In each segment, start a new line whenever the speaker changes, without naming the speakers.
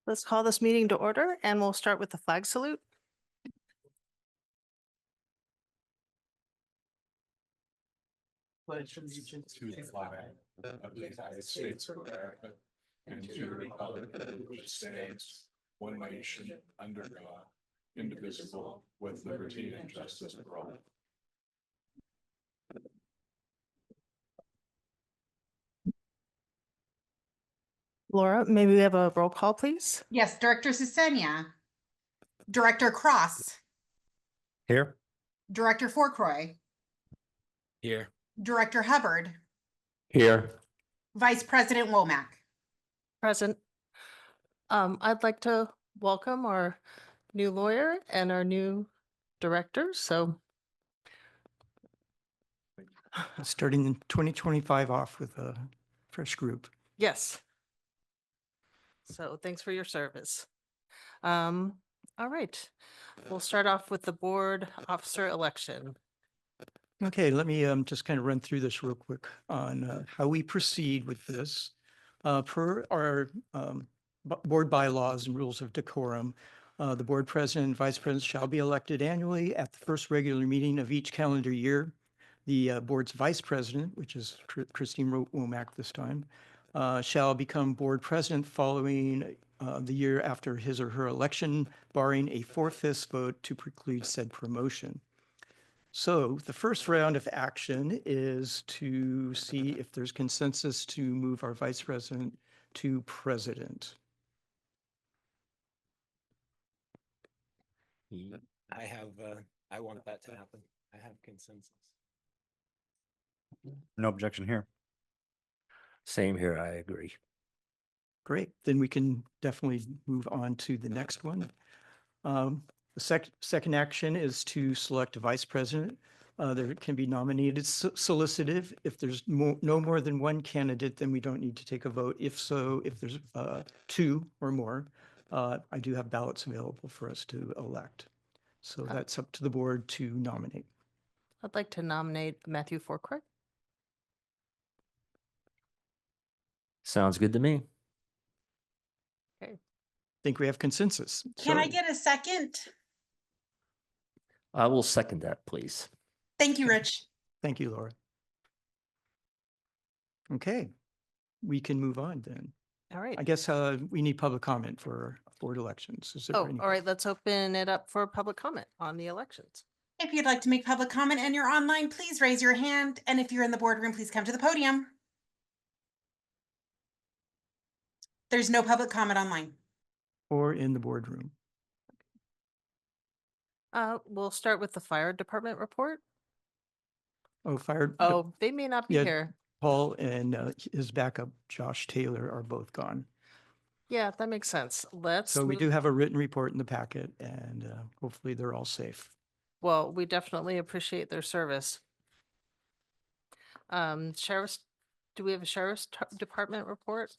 Let's call this meeting to order and we'll start with the flag salute.
Pledge allegiance to the flag of the United States of America and to the republic which stands one nation under God, indivisible, with liberty and justice for all.
Laura, may we have a roll call, please?
Yes, Director Sisenia. Director Cross.
Here.
Director Fourcroy.
Here.
Director Hubbard.
Here.
Vice President Womack.
Present. I'd like to welcome our new lawyer and our new director. So
starting in 2025 off with a fresh group.
yes. So thanks for your service. All right. We'll start off with the board officer election.
Okay, let me just kind of run through this real quick on how we proceed with this. Per our board bylaws and rules of decorum, the board president and vice president shall be elected annually at the first regular meeting of each calendar year. The board's vice president, which is Christine Womack this time, shall become board president following the year after his or her election, barring a 4/5 vote to preclude said promotion. So the first round of action is to see if there's consensus to move our vice president to president.
I want that to happen. I have consensus.
No objection here.
Same here, I agree.
Great, then we can definitely move on to the next one. The second action is to select a vice president. There can be nominated solicited. If there's no more than one candidate, then we don't need to take a vote. If so, if there's two or more, I do have ballots available for us to elect. So that's up to the board to nominate.
I'd like to nominate Matthew Fourcroy.
Sounds good to me.
Think we have consensus.
Can I
So-
get a second?
I will second that, please.
Thank you, Rich.
Thank you, Laura. Okay, we can move on then.
All right.
I guess we need public comment for board elections. Is there
Oh,
any?
all right. Let's open it up for public comment on the elections.
If you'd like to make public comment and you're online, please raise your hand. And if you're in the boardroom, please come to the podium. There's no public comment online.
Or in the boardroom?
We'll start with the fire department report.
Oh, fire.
Oh, they may not be
Yeah.
here.
Paul and his backup, Josh Taylor, are both gone.
Yeah, that makes sense. Let's.
So we
move-
do have a written report in the packet and hopefully they're all safe.
Well, we definitely appreciate their service. Sheriff's, do we have a sheriff's department report?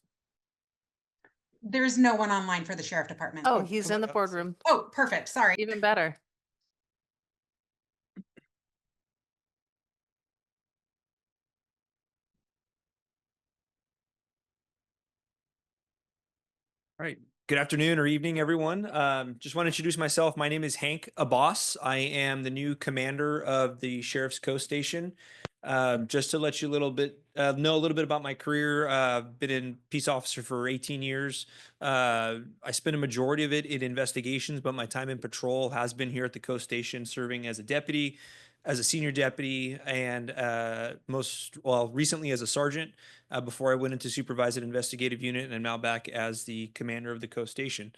There's no one online for the sheriff department.
Oh, he's in the boardroom.
Oh, perfect. Sorry.
Even better.
All right. Good afternoon or evening, everyone. Just want to introduce myself. My name is Hank Abbas. I am the new commander of the Sheriff's Coast Station. Just to let you know a little bit about my career, been in peace officer for 18 years. I spent a majority of it in investigations, but my time in patrol has been here at the Coast Station serving as a deputy, as a senior deputy, and recently as a sergeant before I went into supervised investigative unit, and I'm now back as the commander of the Coast Station.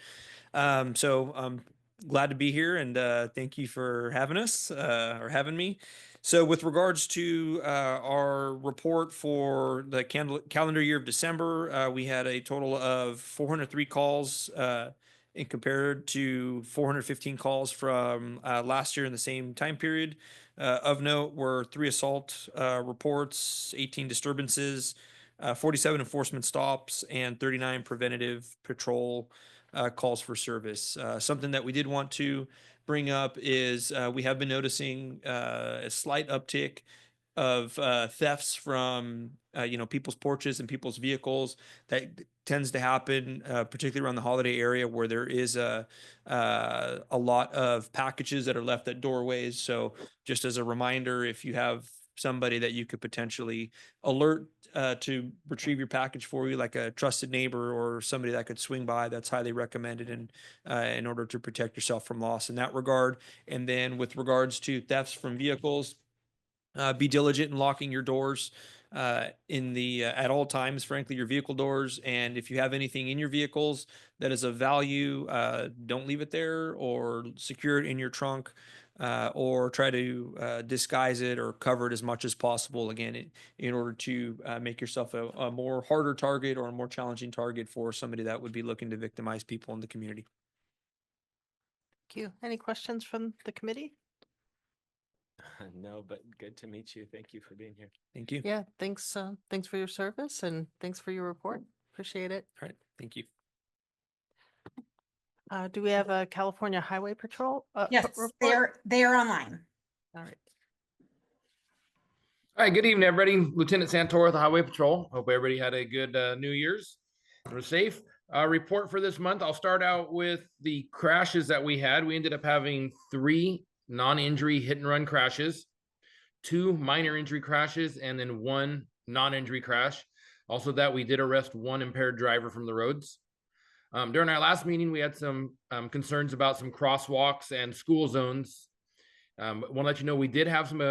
So I'm glad to be here, and thank you for having us or having me. So with regards to our report for the calendar year of December, we had a total of 403 calls and compared to 415 calls from last year in the same time period. Of note were 3 assault reports, 18 disturbances, 47 enforcement stops, and 39 preventative patrol calls for service. Something that we did want to bring up is we have been noticing a slight uptick of thefts from people's porches and people's vehicles that tends to happen, particularly around the holiday area where there is a lot of packages that are left at doorways. So just as a reminder, if you have somebody that you could potentially alert to retrieve your package for you, like a trusted neighbor or somebody that could swing by, that's highly recommended in order to protect yourself from loss in that regard. And then with regards to thefts from vehicles, be diligent in locking your doors at all times, frankly, your vehicle doors. And if you have anything in your vehicles that is of value, don't leave it there, or secure it in your trunk, or try to disguise it or cover it as much as possible, again, in order to make yourself a more harder target or a more challenging target for somebody that would be looking to victimize people in the community.
Thank you. Any questions from the committee?
No, but good to meet you. Thank you for being here.
Thank you.
Yeah, thanks. Thanks for your service and thanks for your report. Appreciate it.
All right. Thank you.
Do we have a California Highway Patrol?
Yes,
report?
they are online.
All right.
All right, good evening, everybody. Lieutenant Santor with the Highway Patrol. Hope everybody had a good New Year's and was safe. Report for this month. I'll start out with the crashes that we had. We ended up having 3 non-injury hit and run crashes, 2 minor injury crashes, and then 1 non-injury crash. Also, that we did arrest 1 impaired driver from the roads. During our last meeting, we had some concerns about some crosswalks and school zones. Want to let you know we did have some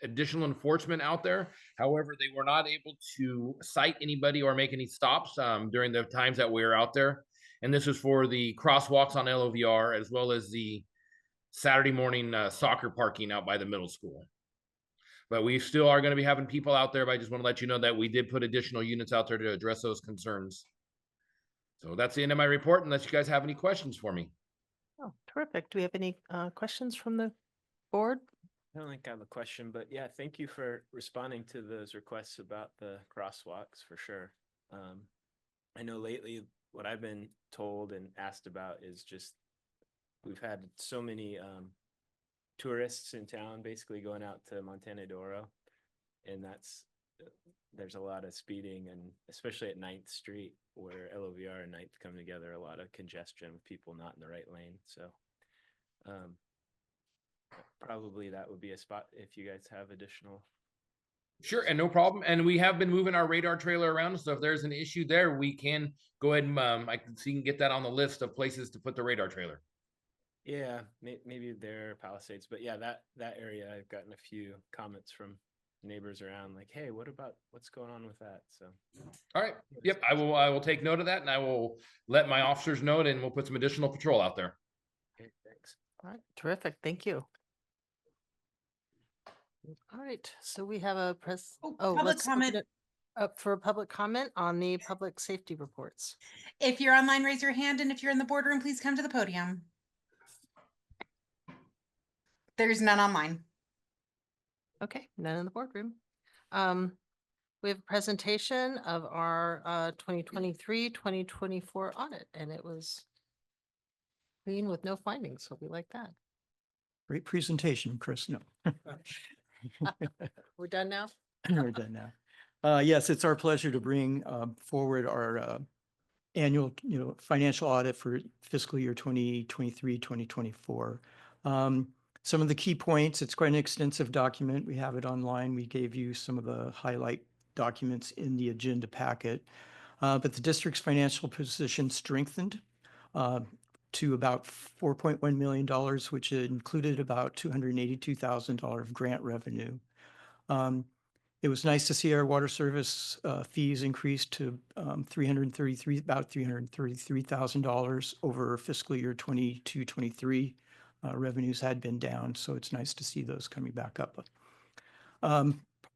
additional enforcement out there. However, they were not able to cite anybody or make any stops during the times that we were out there. And this was for the crosswalks on LOVR, as well as the Saturday morning soccer parking out by the middle school. But we still are going to be having people out there, but I just want to let you know that we did put additional units out there to address those concerns. So that's the end of my report, unless you guys have any questions for me.
Oh, terrific. Do we have any questions from the board?
I don't think I have a question, but yeah, thank you for responding to those requests about the crosswalks for sure. I know lately what I've been told and asked about is just we've had so many tourists in town basically going out to Montana Doro, and there's a lot of speeding, and especially at 9th Street where LOVR and 9th come together, a lot of congestion with people not in the right lane. So probably that would be a spot if you guys have additional.
Sure, and no problem. And we have been moving our radar trailer around, so if there's an issue there, we can go ahead and I can see and get that on the list of places to put the radar trailer.
Yeah, maybe there are Palisades, but yeah, that area I've gotten a few comments from neighbors around, like, hey, what's going on with that? So
All right. Yep, I will take note of that, and I will let my officers know it, and we'll put some additional patrol out there.
okay, thanks.
All right, terrific. Thank you. All right, so we have a
Public
let's open
comment.
it up for public comment on the public safety reports.
If you're online, raise your hand, and if you're in the boardroom, please come to the podium. There's none online.
Okay, none in the boardroom. We have a presentation of our 2023-2024 audit, and it was clean with no findings, so we like that.
Great presentation, Chris. No.
We're done now?
We're done now. Yes, it's our pleasure to bring forward our annual, financial audit for fiscal year 2023, 2024. Some of the key points, it's quite an extensive document. We have it online. We gave you some of the highlight documents in the agenda packet. But the district's financial position strengthened to about $4.1 million, which included about $282,000 of grant revenue. It was nice to see our water service fees increase to about $333,000 over fiscal year 22-23. Revenues had been down, so it's nice to see those coming back up.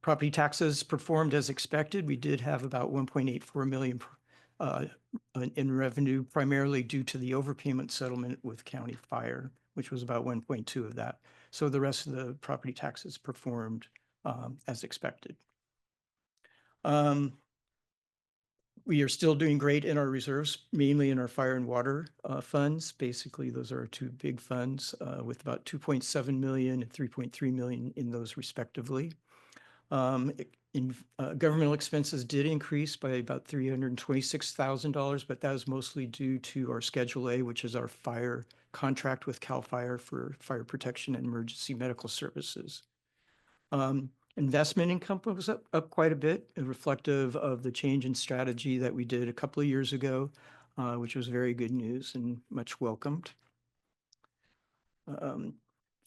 Property taxes performed as expected. We did have about 1.84 million in revenue, primarily due to the overpayment settlement with county fire, which was about 1.2 of that. So the rest of the property taxes performed as expected. We are still doing great in our reserves, mainly in our fire and water funds. Basically, those are our 2 big funds with about 2.7 million and 3.3 million in those respectively. Governmental expenses did increase by about $326,000, but that was mostly due to our Schedule A, which is our fire contract with CAL FIRE for fire protection and emergency medical services. Investment income was up quite a bit, reflective of the change in strategy that we did a couple of years ago, which was very good news and much welcomed.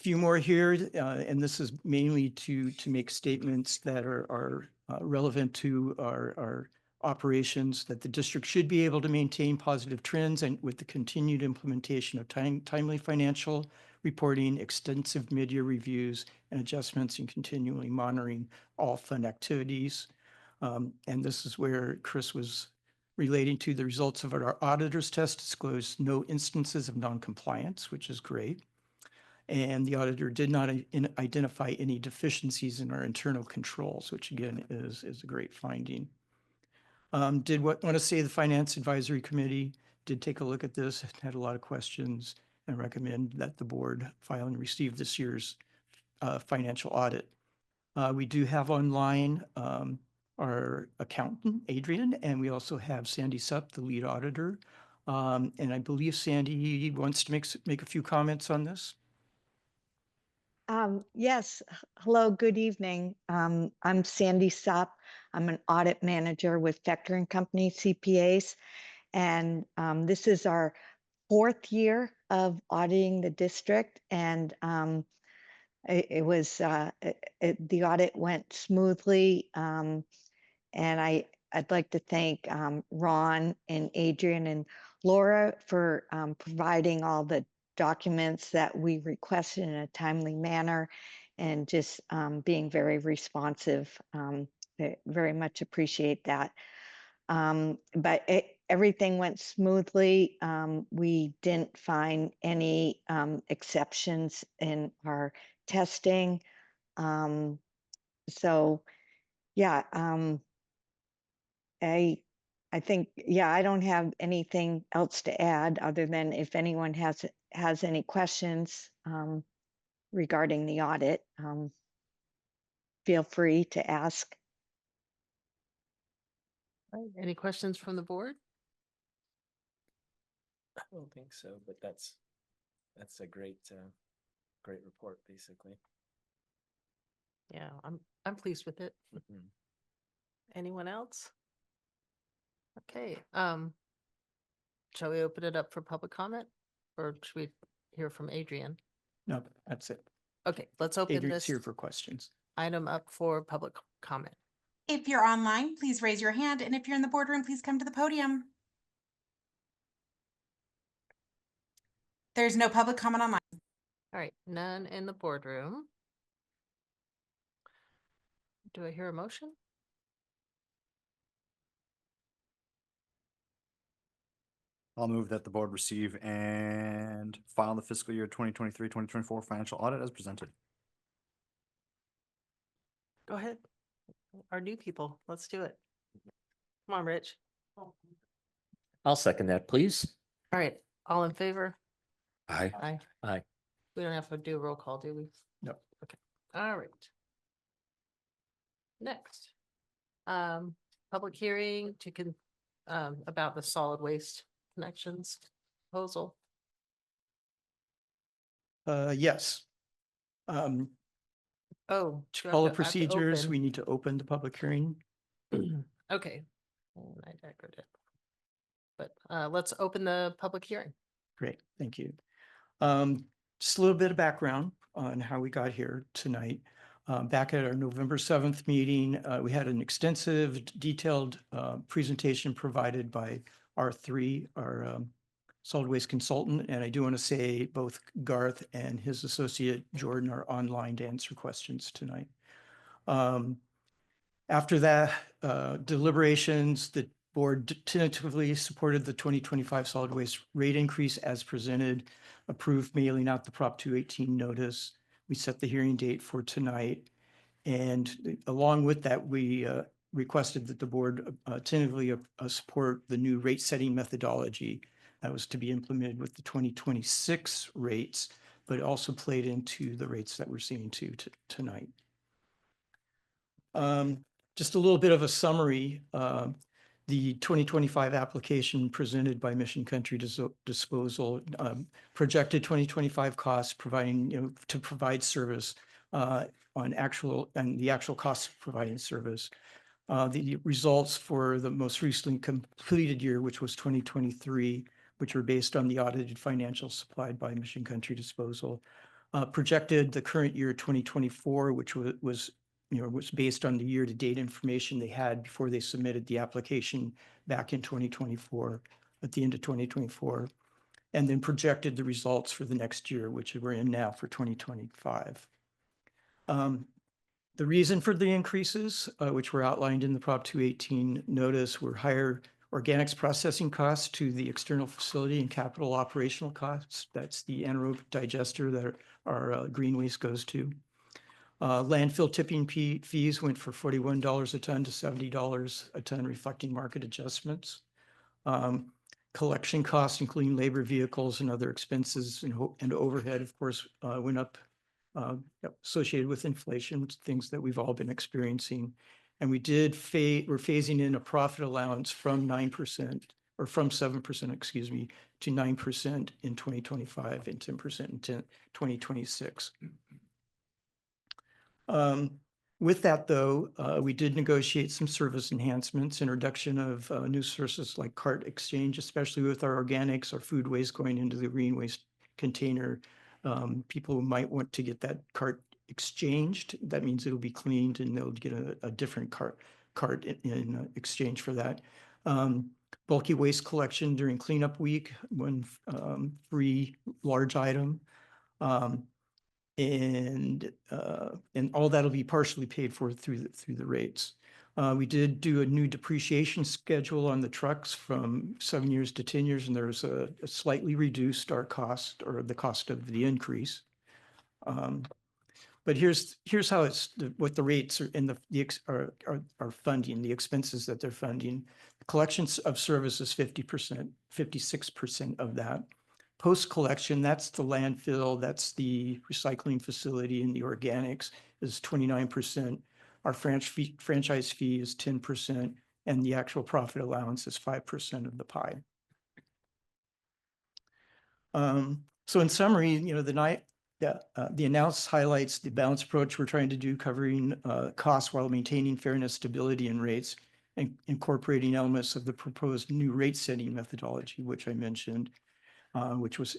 Few more here, and this is mainly to make statements that are relevant to our operations, that the district should be able to maintain positive trends and with the continued implementation of timely financial reporting, extensive mid-year reviews and adjustments, and continually monitoring all fund activities. And this is where Chris was relating to the results of our auditor's test disclosed no instances of noncompliance, which is great. And the auditor did not identify any deficiencies in our internal controls, which again is a great finding. Want to say the Finance Advisory Committee did take a look at this, had a lot of questions, and recommend that the board file and receive this year's financial audit. We do have online our accountant, Adrian, and we also have Sandy Supp, the lead auditor. And I believe Sandy wants to make a few comments on this.
Yes. Hello, good evening. I'm Sandy Sopp. I'm an audit manager with Vector and Company CPAs. And this is our 4th year of auditing the district. And the audit went smoothly. And I'd like to thank Ron and Adrian and Laura for providing all the documents that we requested in a timely manner and just being very responsive. Very much appreciate that. But everything went smoothly. We didn't find any exceptions in our testing. So yeah, I think, yeah, I don't have anything else to add other than if anyone has any questions regarding the audit, feel free to ask.
All right, any questions from the board?
I don't think so, but that's a great report, basically.
Yeah, I'm pleased with it.
Mhm.
Anyone else? Okay, shall we open it up for public comment? Or should we hear from Adrian?
No, that's it.
Okay, let's open
Adrian's
this
here for questions.
item up for public comment.
If you're online, please raise your hand. And if you're in the boardroom, please come to the podium. There's no public comment online.
All right, none in the boardroom. Do I hear a motion?
I'll move that the board receive and file the fiscal year 2023-2024 financial audit as presented.
Go ahead. Our new people, let's do it. Come on, Rich.
I'll second that, please.
All right, all in favor?
Aye.
Aye.
Aye.
We don't have to do a roll call, do we?
No.
Okay, all right. Next, public hearing about the solid waste connections proposal.
Yes.
Oh.
To
do I
follow
have to
procedures,
open?
we need to open the public hearing.
Okay. And I daggered it. But let's open the public hearing.
Great, thank you. Just a little bit of background on how we got here tonight. Back at our November 7th meeting, we had an extensive, detailed presentation provided by R3, our solid waste consultant. And I do want to say both Garth and his associate Jordan are online to answer questions tonight. After that deliberations, the board tentatively supported the 2025 solid waste rate increase as presented, approved mailing out the Prop 218 notice. We set the hearing date for tonight. And along with that, we requested that the board tentatively support the new rate setting methodology that was to be implemented with the 2026 rates, but also played into the rates that we're seeing tonight. Just a little bit of a summary. The 2025 application presented by Mission Country Disposal projected 2025 costs providing, to provide service on the actual costs of providing service. The results for the most recently completed year, which was 2023, which were based on the audited financials supplied by Mission Country Disposal, projected the current year 2024, which was based on the year-to-date information they had before they submitted the application back in 2024, at the end of 2024, and then projected the results for the next year, which we're in now for 2025. The reason for the increases, which were outlined in the Prop 218 notice, were higher organics processing costs to the external facility and capital operational costs. That's the anaerobic digester that our green waste goes to. Landfill tipping fees went from $41 a ton to $70 a ton, reflecting market adjustments. Collection costs, including labor, vehicles, and other expenses and overhead, of course, went up associated with inflation, things that we've all been experiencing. And we're phasing in a profit allowance from 9% or from 7%, excuse me, to 9% in 2025 and 10% in 2026. With that, though, we did negotiate some service enhancements, introduction of new services like cart exchange, especially with our organics or food waste going into the green waste container. People might want to get that cart exchanged. That means it'll be cleaned and they'll get a different cart in exchange for that. Bulky waste collection during cleanup week, one free large item. And all that'll be partially paid for through the rates. We did do a new depreciation schedule on the trucks from 7 years to 10 years, and there's a slightly reduced our cost or the cost of the increase. But here's how what the rates are in are funding, the expenses that they're funding. Collections of services 50%, 56% of that. Post-collection, that's the landfill, that's the recycling facility, and the organics is 29%. Our franchise fee is 10%, and the actual profit allowance is 5% of the pie. So in summary, the analysis highlights the balanced approach we're trying to do, covering costs while maintaining fairness, stability, and rates, and incorporating elements of the proposed new rate-setting methodology, which I mentioned. Which was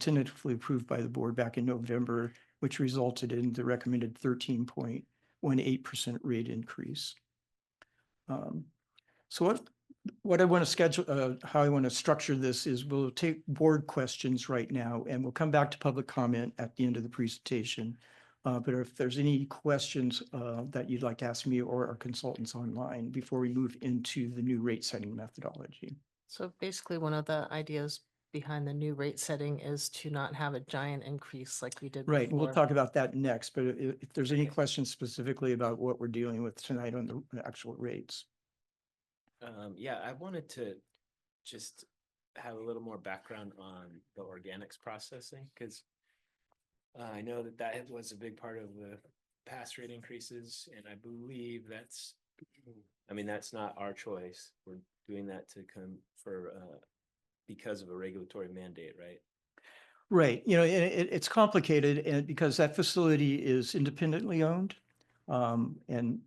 tentatively approved by the board back in November, which resulted in the recommended 13.18% rate increase. So what I want to schedule, how I want to structure this is we'll take board questions right now, and we'll come back to public comment at the end of the presentation. But if there's any questions that you'd like to ask me or our consultants online before we move into the new rate setting methodology.
So basically, one of the ideas behind the new rate setting is to not have a giant increase like we did
Right, we'll
before.
talk about that next, but if there's any questions specifically about what we're dealing with tonight on the actual rates.
Yeah, I wanted to just have a little more background on the organics processing, because I know that was a big part of the past rate increases, and I believe that's not our choice. We're doing that to come for because of a regulatory mandate, right?
Right. It's complicated, and because that facility is independently owned, and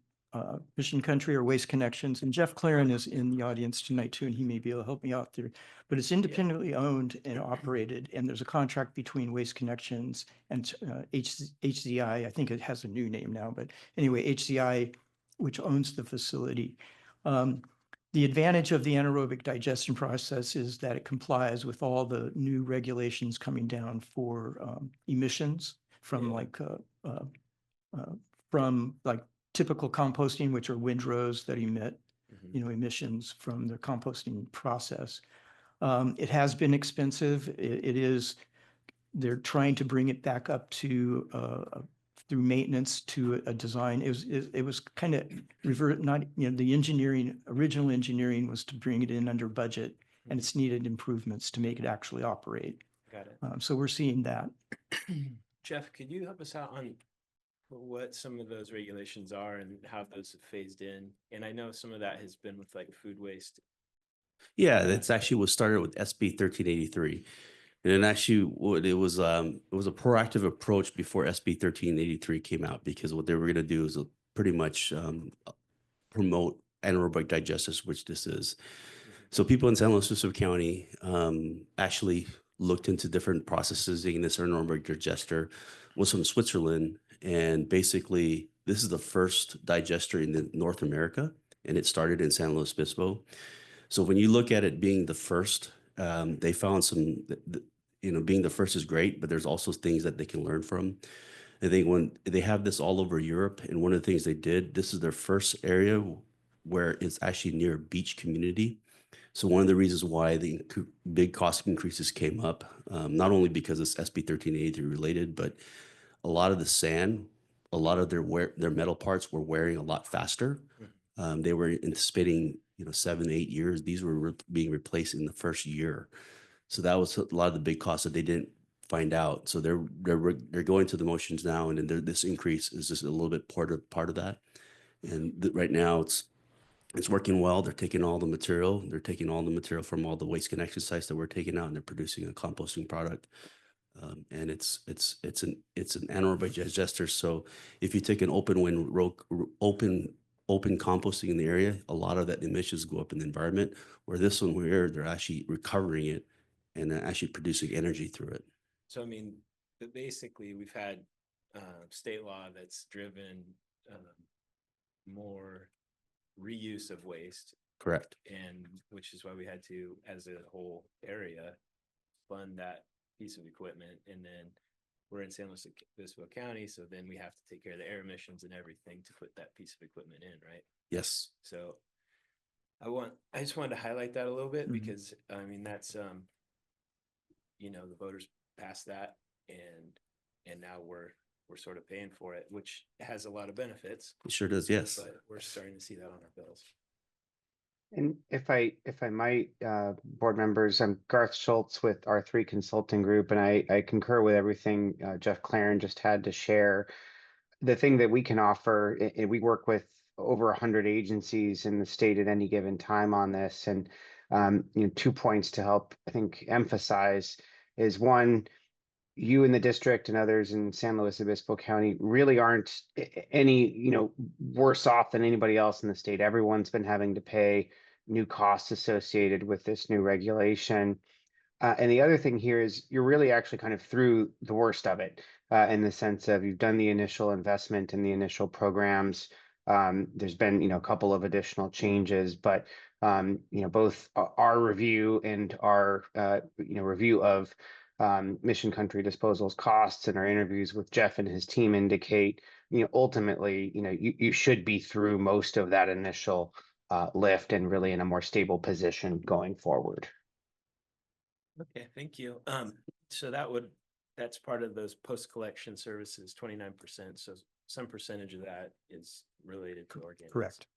Mission Country or Waste Connections, and Jeff Claren is in the audience tonight too, and he may be able to help me out there. But it's independently owned and operated, and there's a contract between Waste Connections and HCI. I think it has a new name now, but anyway, HCI, which owns the facility. The advantage of the anaerobic digestion process is that it complies with all the new regulations coming down for emissions from typical composting, which are windrows that emit emissions from the composting process. It has been expensive. They're trying to bring it back up to through maintenance to a design. It was kind of the original engineering was to bring it in under budget, and it's needed improvements to make it actually operate.
Got it.
So we're seeing that.
Jeff, could you help us out on what some of those regulations are and how those have phased in. And I know some of that has been with like food waste.
Yeah, that's actually what started with SB 1383. And then actually what it was a proactive approach before SB 1383 came out, because what they were going to do is pretty much promote anaerobic digesters, which this is. So people in San Luis Obispo County actually looked into different processes. Taking this anaerobic digester was from Switzerland, and basically this is the first digester in North America, and it started in San Luis Obispo. So when you look at it being the first, they found some, being the first is great, but there's also things that they can learn from. I think when they have this all over Europe, and one of the things they did, this is their first area where it's actually near a beach community. So one of the reasons why the big cost increases came up, not only because it's SB 1383 related, but a lot of the sand, a lot of their metal parts were wearing a lot faster. They were anticipating, 7, 8 years. These were being replaced in the first year. So that was a lot of the big costs that they didn't find out. So they're going through the motions now, and then this increase is just a little bit part of that. And right now it's working well. They're taking all the material. They're taking all the material from all the waste connection sites that we're taking out, and they're producing a composting product. And it's an anaerobic digester. So if you take an open composting in the area, a lot of that emissions go up in the environment. Where this one, where they're actually recovering it and actually producing energy through it.
So, I mean, basically we've had state law that's driven more reuse of waste.
Correct.
And which is why we had to, as a whole area, fund that piece of equipment. And then we're in San Luis Obispo County, so then we have to take care of the air emissions and everything to put that piece of equipment in, right?
Yes.
So I just wanted to highlight that a little bit because I mean that's the voters passed that, and now we're sort of paying for it, which has a lot of benefits.
It sure does. Yes.
But we're starting to see that on our bills.
And if I might, board members, I'm Garth Schultz with R3 Consulting Group, and I concur with everything Jeff Claren just had to share. The thing that we can offer, and we work with over 100 agencies in the state at any given time on this, and 2 points to help, I think, emphasize is one, you in the district and others in San Luis Obispo County really aren't any, worse off than anybody else in the state. Everyone's been having to pay new costs associated with this new regulation. And the other thing here is you're really actually kind of through the worst of it in the sense of you've done the initial investment in the initial programs. There's been, a couple of additional changes, but, both our review and our, review of Mission Country Disposal's costs and our interviews with Jeff and his team indicate, ultimately, you should be through most of that initial lift and really in a more stable position going forward.
Okay, thank you. So that's part of those post-collection services, 29%. So some percentage of that is related to organics.
Correct.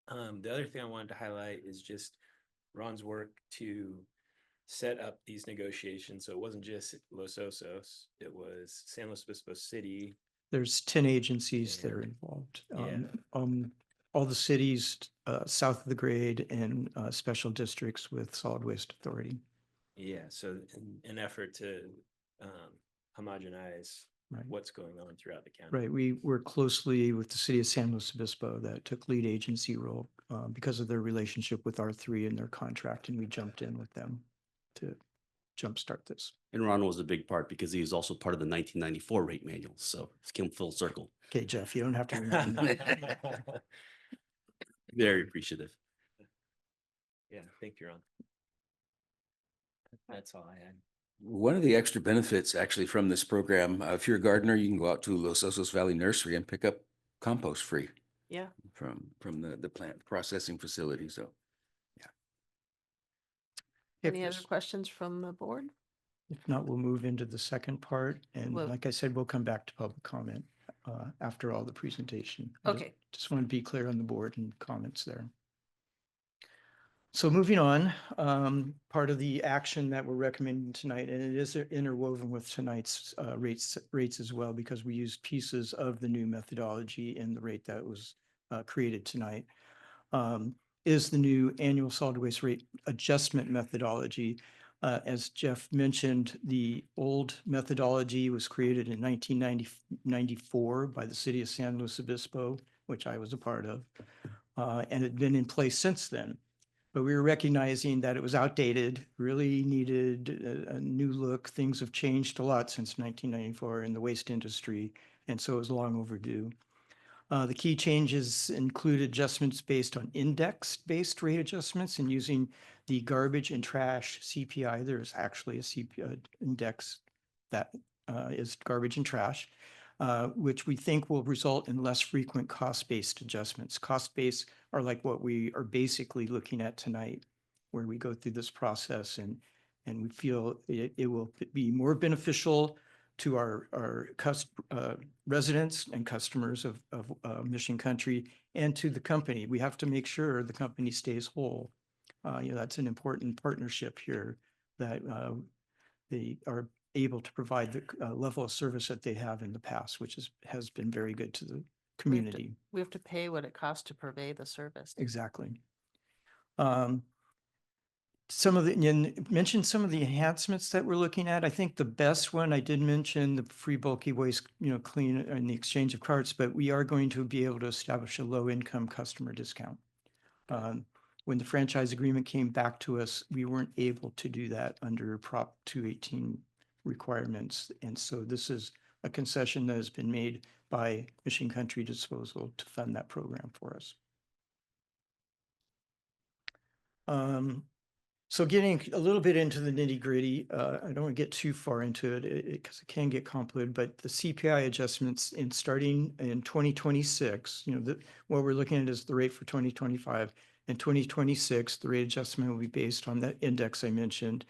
The other thing I wanted to highlight is just Ron's work to set up these negotiations. So it wasn't just Los Osos, it was San Luis Obispo City.
There's 10 agencies that are involved. All the cities south of the grade and special districts with solid waste authority.
Yeah, so an effort to homogenize
Right.
what's going on throughout the county.
Right. We work closely with the city of San Luis Obispo that took lead agency role because of their relationship with R3 and their contract, and we jumped in with them to jumpstart this.
And Ron was a big part because he was also part of the 1994 rate manual. So it's came full circle.
Okay, Jeff, you don't have to remember that.
Very appreciative.
Yeah, thank you, Ron. That's all I had.
One of the extra benefits actually from this program, if you're a gardener, you can go out to Los Osos Valley Nursery and pick up compost free
Yeah.
from the plant processing facility. So
Any other questions from the board?
If not, we'll move into the second part. And
Well-
like I said, we'll come back to public comment after all the presentation. I
Okay.
Just want to be clear on the board and comments there. So moving on, part of the action that we're recommending tonight, and it is interwoven with tonight's rates as well, because we used pieces of the new methodology in the rate that was created tonight, is the new annual solid waste rate adjustment methodology. As Jeff mentioned, the old methodology was created in 1994 by the city of San Luis Obispo, which I was a part of, and had been in place since then. But we were recognizing that it was outdated, really needed a new look. Things have changed a lot since 1994 in the waste industry, and so it was long overdue. The key changes include adjustments based on index-based rate adjustments and using the garbage and trash CPI. There's actually a CPI index that is garbage and trash, which we think will result in less frequent cost-based adjustments. Cost-based are like what we are basically looking at tonight, where we go through this process and we feel it will be more beneficial to our residents and customers of Mission Country and to the company. We have to make sure the company stays whole. That's an important partnership here, that they are able to provide the level of service that they have in the past, which has been very good to the community.
We have to pay what it costs to purvey the service.
Exactly. Mentioned some of the enhancements that we're looking at. I think the best one, I did mention the free bulky waste, clean and the exchange of carts, but we are going to be able to establish a low income customer discount. When the franchise agreement came back to us, we weren't able to do that under Prop 218 requirements. And so this is a concession that has been made by Mission Country Disposal to fund that program for us. So getting a little bit into the nitty gritty, I don't want to get too far into it because it can get complicated, but the CPI adjustments starting in 2026, what we're looking at is the rate for 2025. In 2026, the rate adjustment will be based on that index I mentioned,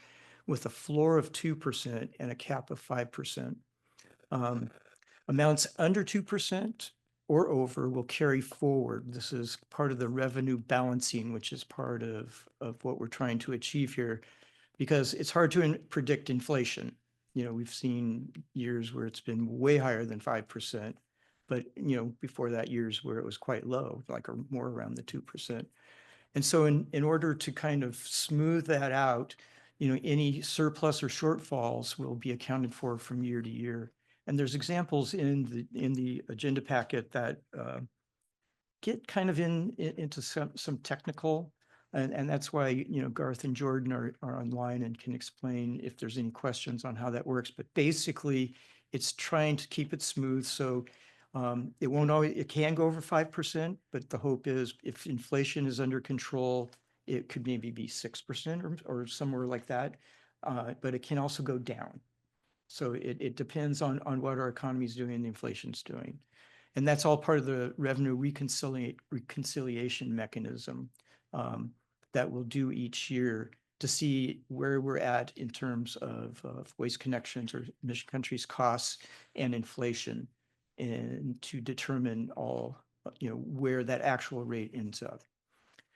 with a floor of 2% and a cap of 5%. Amounts under 2% or over will carry forward. This is part of the revenue balancing, which is part of what we're trying to achieve here, because it's hard to predict inflation. We've seen years where it's been way higher than 5%, but before that, years where it was quite low, like more around the 2%. And so in order to kind of smooth that out, any surplus or shortfalls will be accounted for from year to year. And there's examples in the agenda packet that get kind of into some technical, and that's why Garth and Jordan are online and can explain if there's any questions on how that works. But basically, it's trying to keep it smooth, so it can go over 5%, but the hope is if inflation is under control, it could maybe be 6% or somewhere like that. But it can also go down. So it depends on what our economy is doing and the inflation's doing. And that's all part of the revenue reconciliation mechanism that we'll do each year to see where we're at in terms of Waste Connections or Mission Country's costs and inflation, and to determine where that actual rate ends up.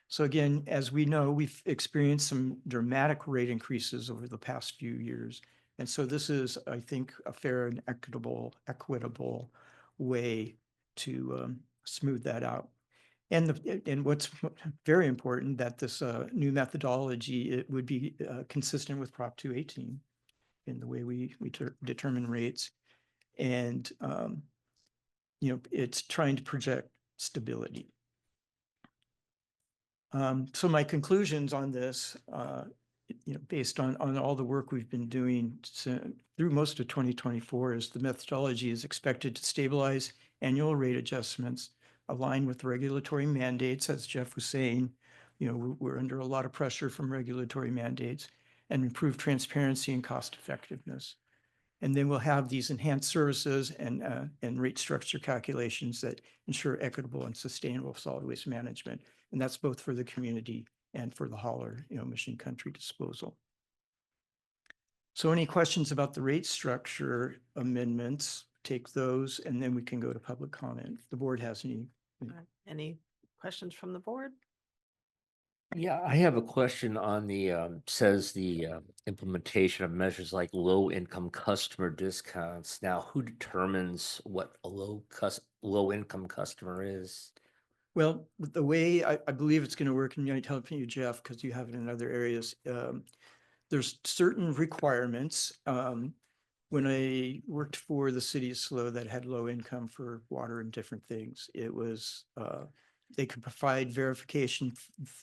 So again, as we know, we've experienced some dramatic rate increases over the past few years. And so this is, I think, a fair and equitable way to smooth that out. And what's very important, that this new methodology, it would be consistent with Prop 218 in the way we determine rates. And, it's trying to project stability. So my conclusions on this, based on all the work we've been doing through most of 2024, is the methodology is expected to stabilize annual rate adjustments, align with regulatory mandates, as Jeff was saying. We're under a lot of pressure from regulatory mandates, and improve transparency and cost effectiveness. And then we'll have these enhanced services and rate structure calculations that ensure equitable and sustainable solid waste management. And that's both for the community and for the hauler, Mission Country Disposal. So any questions about the rate structure amendments, take those, and then we can go to public comment. If the board has any.
Any questions from the board?
Yeah, I have a question on the, says the implementation of measures like low income customer discounts. Now, who determines what a low income customer is?
Well, the way I believe it's going to work, and you might help you, Jeff, because you have it in other areas. There's certain requirements. When I worked for the city of SLO that had low income for water and different things, it was they could provide verification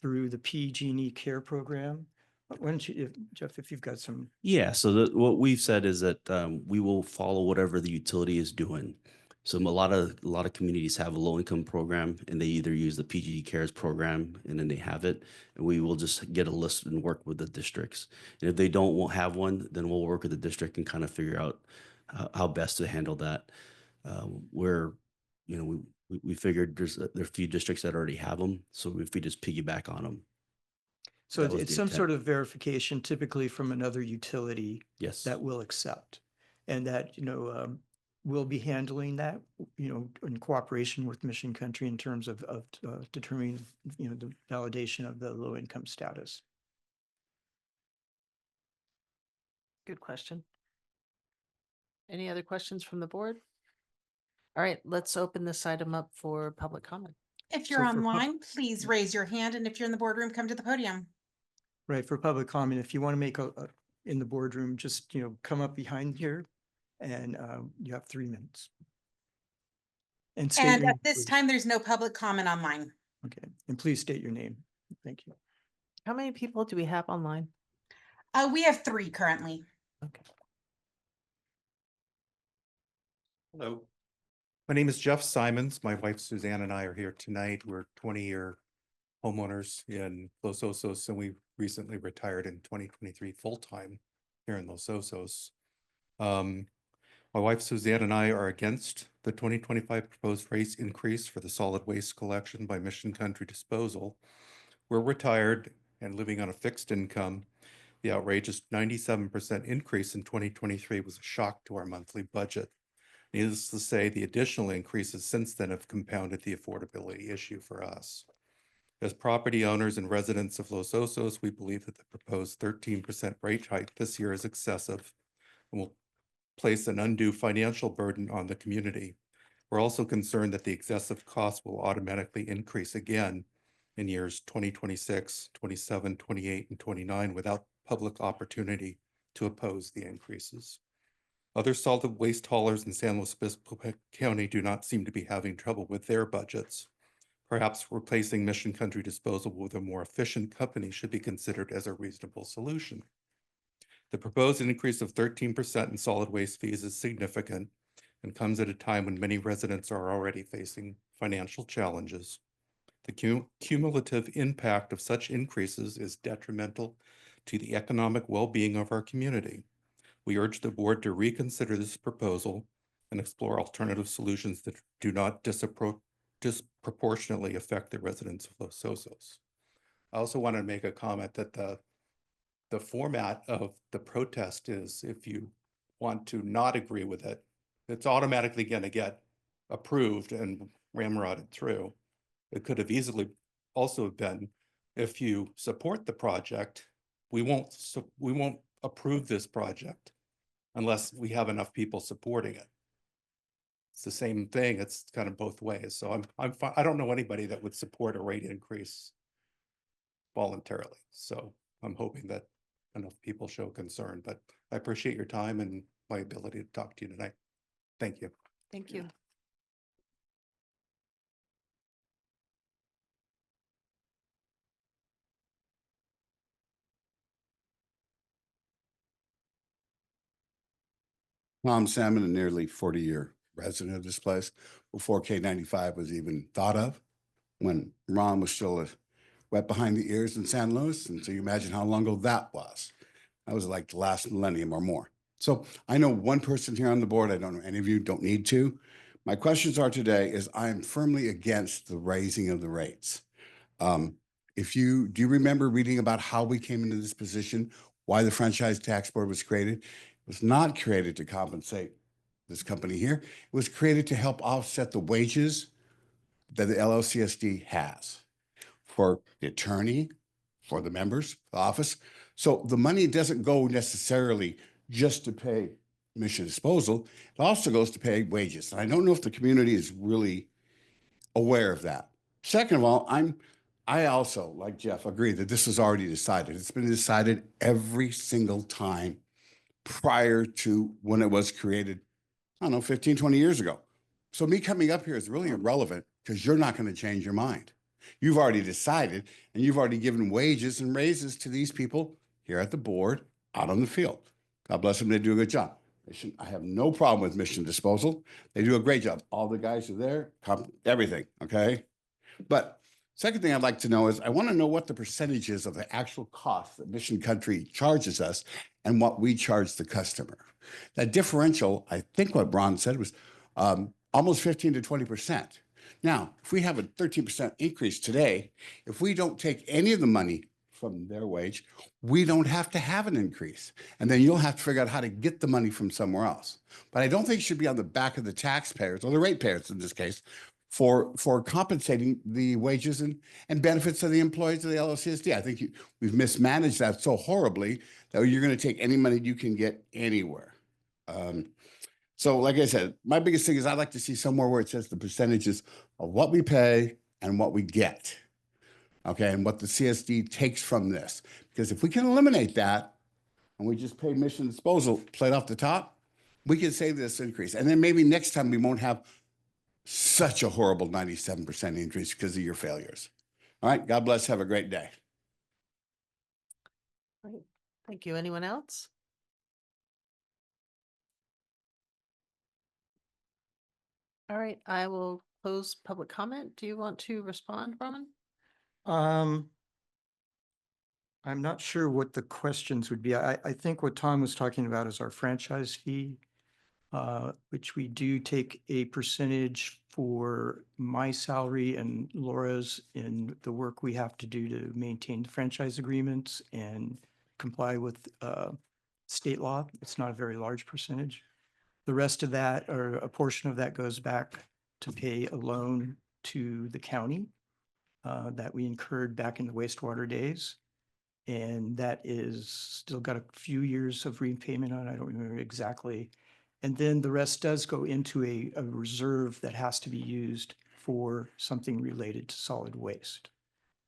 through the PG&E Care program. Why don't you, Jeff, if you've got some.
Yeah, so what we've said is that we will follow whatever the utility is doing. So a lot of communities have a low income program, and they either use the PGD Cares program, and then they have it, and we will just get a list and work with the districts. And if they won't have one, then we'll work with the district and kind of figure out how best to handle that. Where, you know, we figured there are a few districts that already have them, so if we just piggyback on them.
So
That was
it's
the
some
intent.
sort of verification, typically from another utility
Yes.
that will accept. And that, we'll be handling that, in cooperation with Mission Country in terms of determining, the validation of the low income status.
Good question. Any other questions from the board? All right, let's open this item up for public comment.
If you're
So for
online, please raise your hand, and if you're in the boardroom, come to the podium.
Right, for public comment, if you want to make in the boardroom, just, come up behind here and you have 3 minutes. And state
And
your
at
name,
this
please.
time, there's no public comment online.
Okay, and please state your name. Thank you.
How many people do we have online?
We have 3 currently.
Okay.
Hello. My name is Jeff Simons. My wife Suzanne and I are here tonight. We're 20-year homeowners in Los Osos, and we recently retired in 2023 full-time here in Los Osos. My wife Suzanne and I are against the 2025 proposed rate increase for the solid waste collection by Mission Country Disposal. We're retired and living on a fixed income. The outrageous 97% increase in 2023 was a shock to our monthly budget. Needless to say, the additional increases since then have compounded the affordability issue for us. As property owners and residents of Los Osos, we believe that the proposed 13% rate hike this year is excessive and will place an undue financial burden on the community. We're also concerned that the excessive cost will automatically increase again in years 2026, 27, 28, and 29 without public opportunity to oppose the increases. Other solid waste haulers in San Luis Obispo County do not seem to be having trouble with their budgets. Perhaps replacing Mission Country Disposal with a more efficient company should be considered as a reasonable solution. The proposed increase of 13% in solid waste fees is significant and comes at a time when many residents are already facing financial challenges. The cumulative impact of such increases is detrimental to the economic well-being of our community. We urge the board to reconsider this proposal and explore alternative solutions that do not disproportionately affect the residents of Los Osos. I also want to make a comment that the format of the protest is, if you want to not agree with it, it's automatically going to get approved and ramrodded through. It could have easily also been, if you support the project, we won't approve this project unless we have enough people supporting it. It's the same thing. It's kind of both ways. So I don't know anybody that would support a rate increase voluntarily. So I'm hoping that enough people show concern, but I appreciate your time and my ability to talk to you tonight. Thank you.
Thank you.
Tom Salmon, a nearly 40-year resident of this place, before K95 was even thought of, when Ron was still wet behind the ears in San Luis. And so you imagine how long ago that was. That was like the last millennium or more. So I know one person here on the board. I don't know any of you, don't need to. My questions are today is I am firmly against the raising of the rates. Do you remember reading about how we came into this position, why the franchise tax board was created? It was not created to compensate this company here. It was created to help offset the wages that the LLCSD has for the attorney, for the members, the office. So the money doesn't go necessarily just to pay mission disposal. It also goes to pay wages. And I don't know if the community is really aware of that. Second of all, I also, like Jeff, agree that this is already decided. It's been decided every single time prior to when it was created, I don't know, 15, 20 years ago. So me coming up here is really irrelevant because you're not going to change your mind. You've already decided and you've already given wages and raises to these people here at the board, out on the field. God bless them, they do a good job. I have no problem with mission disposal. They do a great job. All the guys are there, everything, okay? But second thing I'd like to know is I want to know what the percentage is of the actual cost that Mission Country charges us and what we charge the customer. That differential, I think what Ron said was almost 15 to 20%. Now, if we have a 13% increase today, if we don't take any of the money from their wage, we don't have to have an increase. And then you'll have to figure out how to get the money from somewhere else. But I don't think it should be on the back of the taxpayers, or the ratepayers in this case, for compensating the wages and benefits of the employees of the LOCSD. I think we've mismanaged that so horribly that you're going to take any money you can get anywhere. So like I said, my biggest thing is I'd like to see somewhere where it says the percentages of what we pay and what we get. Okay, and what the CSD takes from this. Because if we can eliminate that and we just pay mission disposal plate off the top, we can save this increase. And then maybe next time we won't have such a horrible 97% increase because of your failures. All right, God bless. Have a great day.
Great. Thank you. Anyone else? All right, I will close public comment. Do you want to respond, Raman?
I'm not sure what the questions would be. I think what Tom was talking about is our franchise fee, which we do take a percentage for my salary and Laura's in the work we have to do to maintain the franchise agreements and comply with state law. It's not a very large percentage. The rest of that, or a portion of that, goes back to pay a loan to the county that we incurred back in the wastewater days. And that is still got a few years of repayment on, I don't remember exactly. And then the rest does go into a reserve that has to be used for something related to solid waste.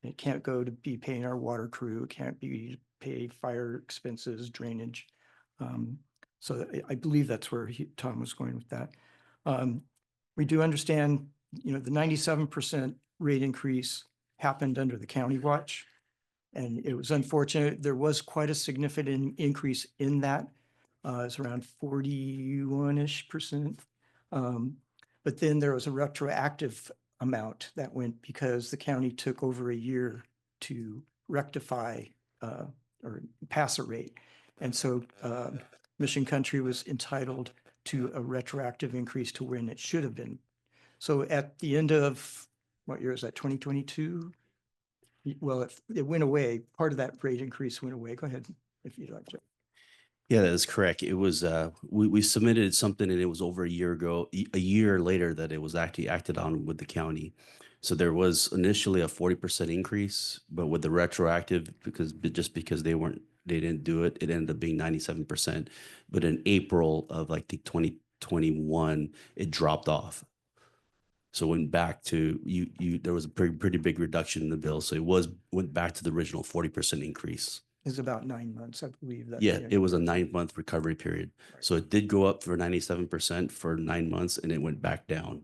It can't go to be paying our water crew, it can't be pay fire expenses, drainage. So I believe that's where Tom was going with that. We do understand, the 97% rate increase happened under the county watch. And it was unfortunate. There was quite a significant increase in that. It's around 41-ish%. But then there was a retroactive amount that went because the county took over a year to rectify or pass a rate. And so Mission Country was entitled to a retroactive increase to when it should have been. So at the end of, what year is that, 2022? Well, it went away. Part of that rate increase went away. Go ahead if you'd like to.
Yeah, that is correct. It was, we submitted something and it was over a year ago, a year later that it was actually acted on with the county. So there was initially a 40% increase, but with the retroactive, because they didn't do it, it ended up being 97%. But in April of like the 2021, it dropped off. So it went back to there was a pretty big reduction in the bill. So went back to the original 40% increase.
It's about 9 months, I believe.
Yeah, it was a 9-month recovery period.
Right.
So it did go up for 97% for 9 months and it went back down.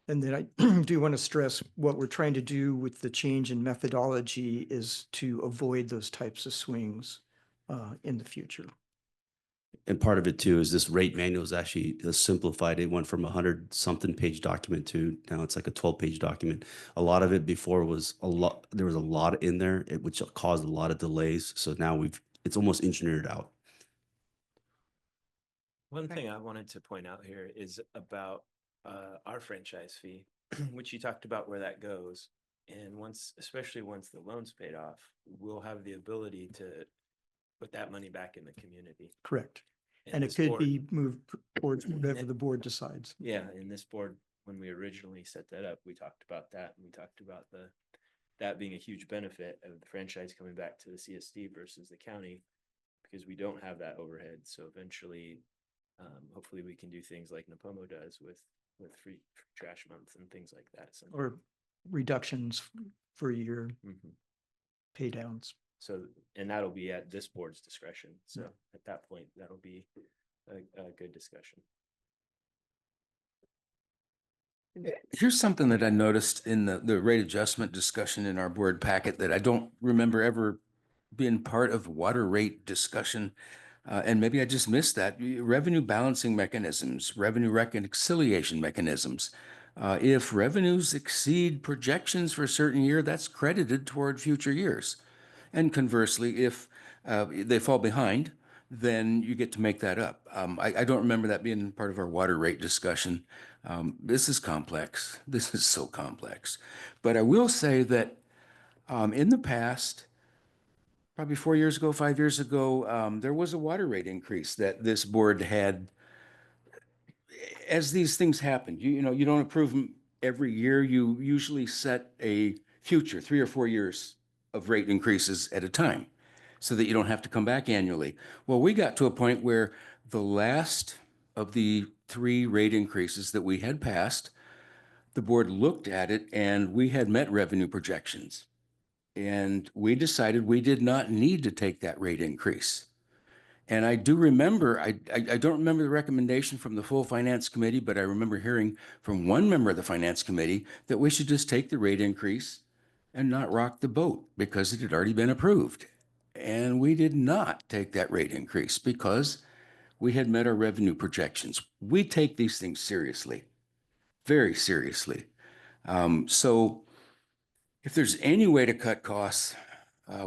And then I do want to stress what we're trying to do with the change in methodology is to avoid those types of swings in the future.
And part of it too is this rate manual is actually simplified. It went from 100-something page document to now it's like a 12-page document. A lot of it before was there was a lot in there, which caused a lot of delays. So now it's almost engineered out.
One thing I wanted to point out here is about our franchise fee, which you talked about where that goes. And especially once the loan's paid off, we'll have the ability to put that money back in the community.
Correct. And it could be moved towards whatever the board decides.
Yeah, in this board, when we originally set that up, we talked about that and we talked about the that being a huge benefit of the franchise coming back to the CSD versus the county, because we don't have that overhead. So eventually, hopefully we can do things like Napomo does with free trash month and things like that. So,
Or reductions for your
Mhm.
pay downs.
So, and that'll be at this board's discretion. So at that point, that'll be a good discussion.
Here's something that I noticed in the rate adjustment discussion in our board packet that I don't remember ever being part of water rate discussion. And maybe I just missed that. Revenue balancing mechanisms, revenue reconciliation mechanisms. If revenues exceed projections for a certain year, that's credited toward future years. And conversely, if they fall behind, then you get to make that up. I don't remember that being part of our water rate discussion. This is complex. This is so complex. But I will say that in the past, probably 4 years ago, 5 years ago, there was a water rate increase that this board had. As these things happen, you know, you don't approve them every year. You usually set a future 3 or 4 years of rate increases at a time so that you don't have to come back annually. Well, we got to a point where the last of the 3 rate increases that we had passed, the board looked at it and we had met revenue projections. And we decided we did not need to take that rate increase. And I do remember, I don't remember the recommendation from the full finance committee, but I remember hearing from one member of the finance committee that we should just take the rate increase and not rock the boat because it had already been approved. And we did not take that rate increase because we had met our revenue projections. We take these things seriously, very seriously. So if there's any way to cut costs,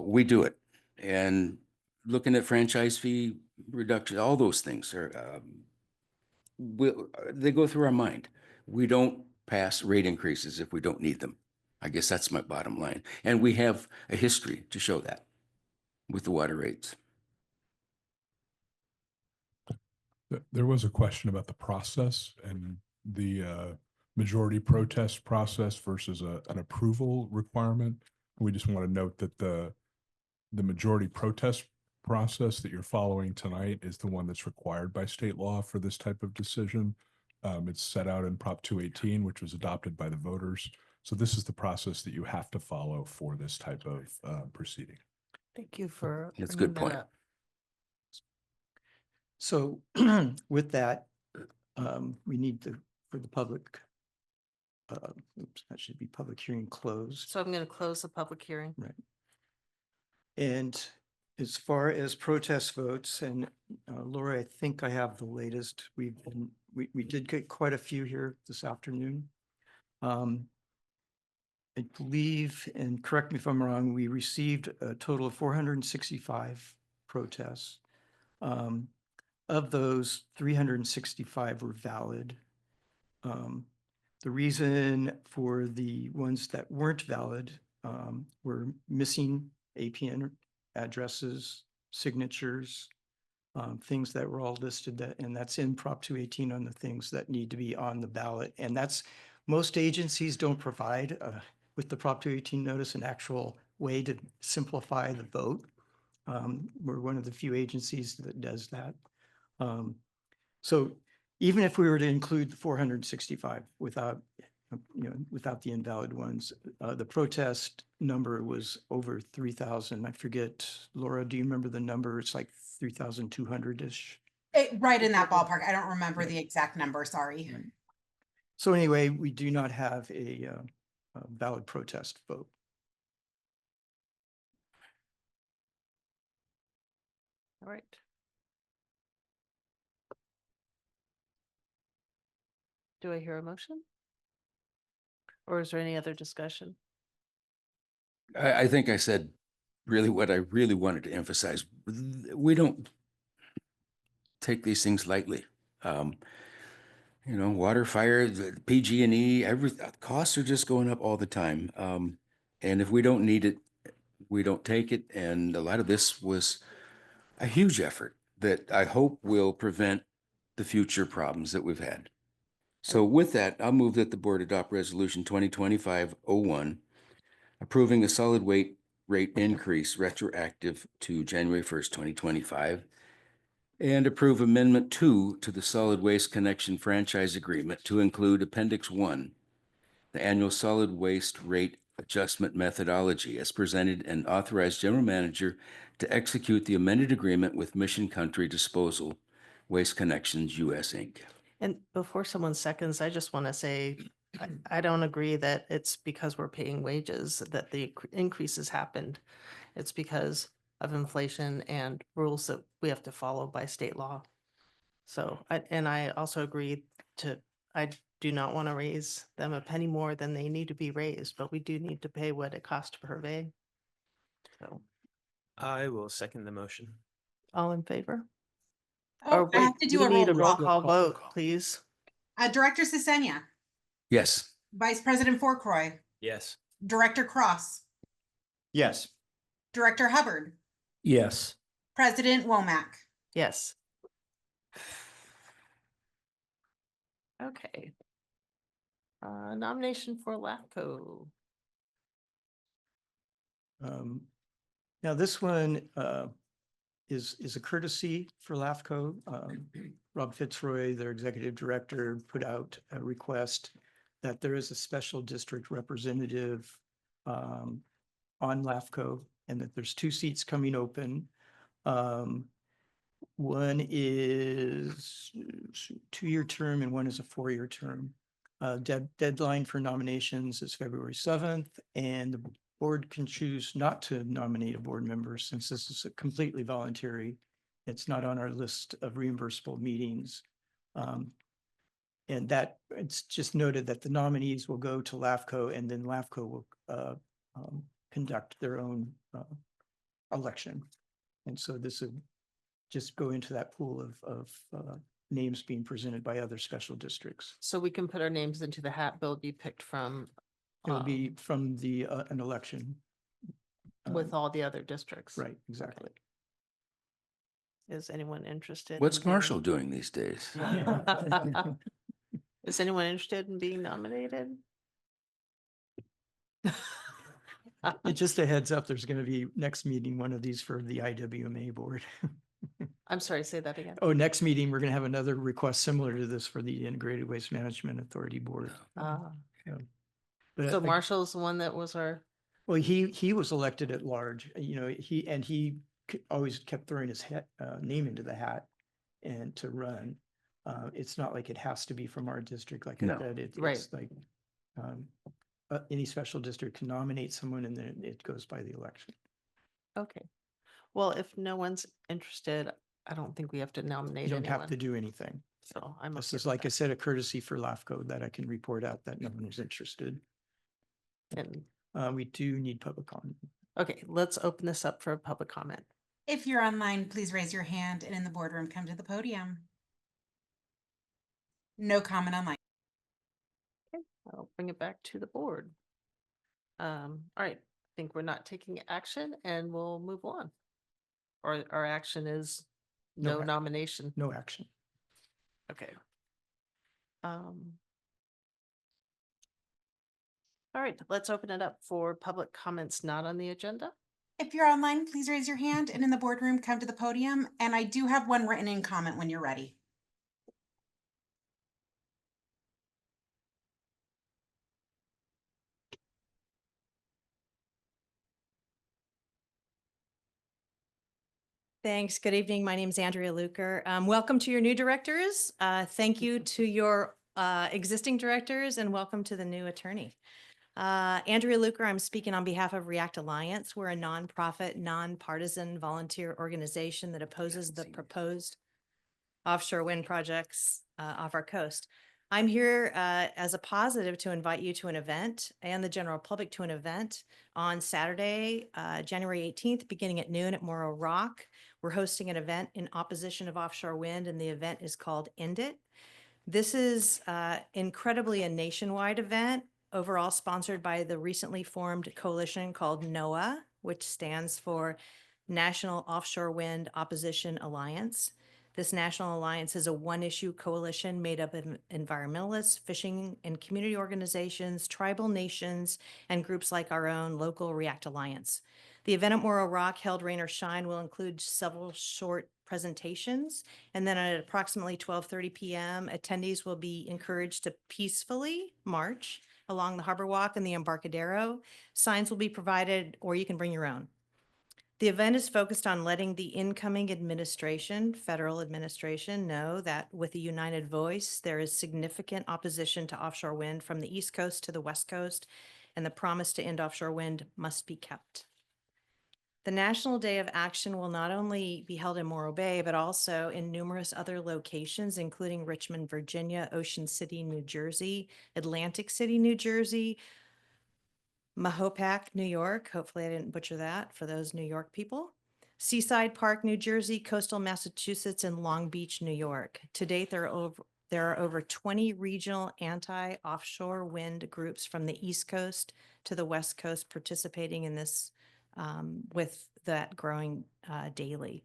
we do it. And looking at franchise fee reduction, all those things are, they go through our mind. We don't pass rate increases if we don't need them. I guess that's my bottom line. And we have a history to show that with the water rates.
There was a question about the process and the majority protest process versus an approval requirement. We just want to note that the majority protest process that you're following tonight is the one that's required by state law for this type of decision. It's set out in Prop 218, which was adopted by the voters. So this is the process that you have to follow for this type of proceeding.
Thank you for
That's a
bringing
good
that
point.
up.
So with that, we need for the public, oops, that should be public hearing closed.
So I'm going to close the public hearing.
Right. And as far as protest votes, and Laura, I think I have the latest. We did get quite a few here this afternoon. I believe, and correct me if I'm wrong, we received a total of 465 protests. Of those, 365 were valid. The reason for the ones that weren't valid were missing APN addresses, signatures, things that were all listed and that's in Prop 218 on the things that need to be on the ballot. And that's, most agencies don't provide with the Prop 218 notice an actual way to simplify the vote. We're one of the few agencies that does that. So even if we were to include the 465 without, without the invalid ones, the protest number was over 3,000. I forget, Laura, do you remember the number? It's like 3,200-ish.
Right in that ballpark. I don't remember the exact number, sorry.
Right. So anyway, we do not have a valid protest vote.
All right. Do I hear a motion? Or is there any other discussion?
I think I said really what I really wanted to emphasize. We don't take these things lightly. Water, fire, PG&E, costs are just going up all the time. And if we don't need it, we don't take it. And a lot of this was a huge effort that I hope will prevent the future problems that we've had. So with that, I'll move that the board adopt resolution 2025-01, approving a solid weight rate increase retroactive to January 1st, 2025, and approve Amendment 2 to the Solid Waste Connection Franchise Agreement to include Appendix 1, the annual solid waste rate adjustment methodology as presented, and authorize general manager to execute the amended agreement with Mission Country Disposal Waste Connections US Inc.
And before someone seconds, I just want to say, I don't agree that it's because we're paying wages that the increases happened. It's because of inflation and rules that we have to follow by state law. So, and I also agree I do not want to raise them a penny more than they need to be raised, but we do need to pay what it costs to purvey. So,
I will second the motion.
all in favor?
Oh, I have to do
we
a
need
roll
a
call.
roll call vote, please.
Director Sisenya,
Yes.
Vice President Fourcroy,
Yes.
Director Cross,
Yes.
Director Hubbard,
Yes.
President Womack.
Yes. Okay. Nomination for LAFCO.
Now this one is a courtesy for LAFCO. Rob Fitzroy, their executive director, put out a request that there is a special district representative on LAFCO, and that there's 2 seats coming open. One is 2-year term and one is a 4-year term. Deadline for nominations is February 7th, and the board can choose not to nominate a board member since this is a completely voluntary. It's not on our list of reimbursable meetings. And that it's just noted that the nominees will go to LAFCO, and then LAFCO will conduct their own election. And so this would just go into that pool of names being presented by other special districts.
So we can put our names into the hat, but it'll be picked from
It will be from the an election.
with all the other districts.
Right, exactly.
Is anyone interested?
What's
in being-
Marshall doing these days?
Is anyone interested in being nominated?
Just a heads up, there's going to be next meeting, one of these for the IWMA board.
I'm sorry, say that again.
Oh, next meeting, we're going to have another request similar to this for the Integrated Waste Management Authority Board. But
So Marshall's the one that was
well, he was elected at large, he always kept throwing his name into the hat and to run. It's not like it has to be from our district, like I
No.
said,
Right.
it's like any special district can nominate someone and then it goes by the election.
okay. Well, if no one's interested, I don't think we have to nominate
You don't
anyone.
have to do anything.
So I'm.
This
okay
is,
with
like I
that.
said, a courtesy for LAFCO that I can report out that no one was interested.
And,
We do need public comment.
okay, let's open this up for public comment.
If you're online, please raise your hand, and in the boardroom, come to the podium. No comment online.
I'll bring it back to the board. All right, I think we're not taking action and we'll move on. Or our action is
No
no
action.
nomination.
No action.
Okay. All right, let's open it up for public comments not on the agenda.
If you're online, please raise your hand, and in the boardroom, come to the podium. And I do have one written in comment when you're ready.
Thanks. Good evening. My name is Andrea Luker. Welcome to your new directors. Thank you to your existing directors, and welcome to the new attorney. Andrea Luker, I'm speaking on behalf of React Alliance. We're a nonprofit, nonpartisan volunteer organization that opposes the proposed offshore wind projects off our coast. I'm here as a positive to invite you to an event and the general public to an event on Saturday, January 18th, beginning at noon at Morro Rock. We're hosting an event in opposition of offshore wind, and the event is called End It. This is incredibly a nationwide event, overall sponsored by the recently formed coalition called NOAA, which stands for National Offshore Wind Opposition Alliance. This national alliance is a one-issue coalition made up of environmentalists, fishing and community organizations, tribal nations, and groups like our own local React Alliance. The event at Morro Rock, held rain or shine, will include several short presentations. And then at approximately 12:30 p.m., attendees will be encouraged to peacefully march along the Harbor Walk and the Embarcadero. Signs will be provided, or you can bring your own. The event is focused on letting the incoming administration, federal administration, know that with a united voice, there is significant opposition to offshore wind from the East Coast to the West Coast, and the promise to end offshore wind must be kept. The National Day of Action will not only be held in Morro Bay, but also in numerous other locations, including Richmond, Virginia, Ocean City, New Jersey, Atlantic City, New Jersey, Mahopac, New York. Hopefully I didn't butcher that for those New York people. Seaside Park, New Jersey, Coastal Massachusetts, and Long Beach, New York. To date, there are over 20 regional anti-offshore wind groups from the East Coast to the West Coast participating in this, with that growing daily.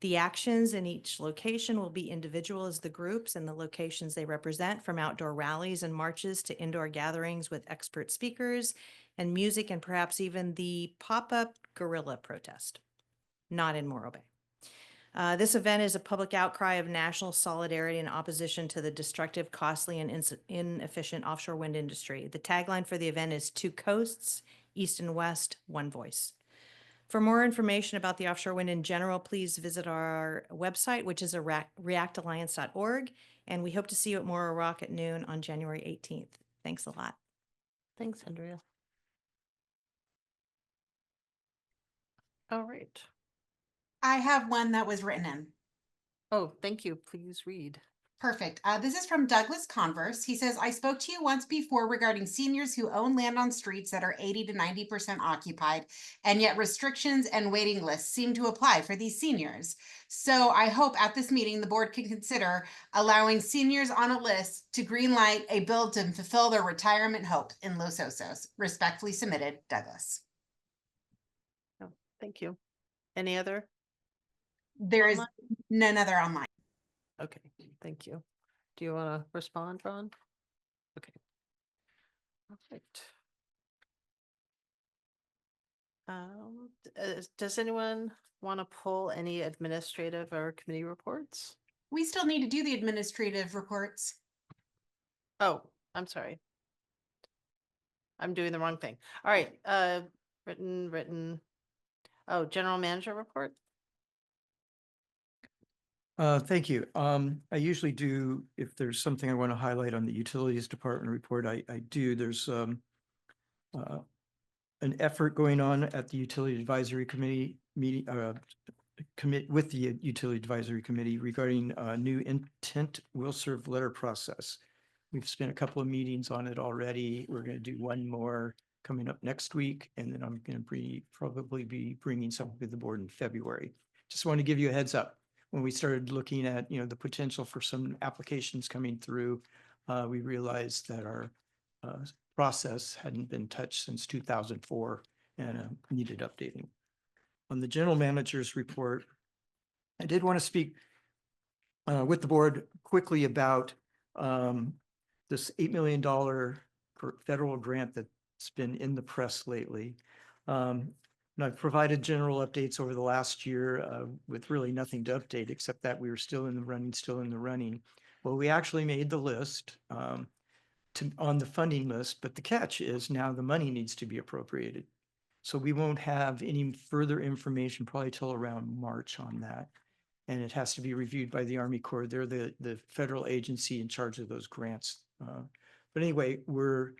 The actions in each location will be individual as the groups and the locations they represent, from outdoor rallies and marches to indoor gatherings with expert speakers and music, and perhaps even the pop-up guerrilla protest, not in Morro Bay. This event is a public outcry of national solidarity and opposition to the destructive, costly, and inefficient offshore wind industry. The tagline for the event is "Two Coasts, East and West, One Voice." For more information about the offshore wind in general, please visit our website, which is reactalliance.org. And we hope to see you at Morro Rock at noon on January 18th. Thanks a lot.
Thanks, Andrea. All right.
I have one that was written in.
Oh, thank you. Please read.
Perfect. This is from Douglas Converse. He says, I spoke to you once before regarding seniors who own land on streets that are 80 to 90% occupied, and yet restrictions and waiting lists seem to apply for these seniors. So I hope at this meeting, the board can consider allowing seniors on a list to greenlight a bill to fulfill their retirement hope in Los Osos. Respectfully submitted, Douglas.
Oh, thank you. Any other?
There is
Online?
none other online.
Okay, thank you. Do you want to respond, Ron? Okay. All right. Does anyone want to pull any administrative or committee reports?
We still need to do the administrative reports.
Oh, I'm sorry. I'm doing the wrong thing. All right, written. Oh, general manager report?
Thank you. I usually do, if there's something I want to highlight on the utilities department report, I do. There's an effort going on at the utility advisory committee meeting, with the utility advisory committee regarding new intent will serve letter process. We've spent a couple of meetings on it already. We're going to do one more coming up next week, and then I'm going to probably be bringing something to the board in February. Just want to give you a heads up. When we started looking at, the potential for some applications coming through, we realized that our process hadn't been touched since 2004 and needed updating. On the general manager's report, I did want to speak with the board quickly about this $8 million federal grant that's been in the press lately. And I've provided general updates over the last year with really nothing to update, except that we were still in the running. Well, we actually made the list on the funding list, but the catch is now the money needs to be appropriated. So we won't have any further information probably till around March on that. And it has to be reviewed by the Army Corps. They're the federal agency in charge of those grants. But anyway, we're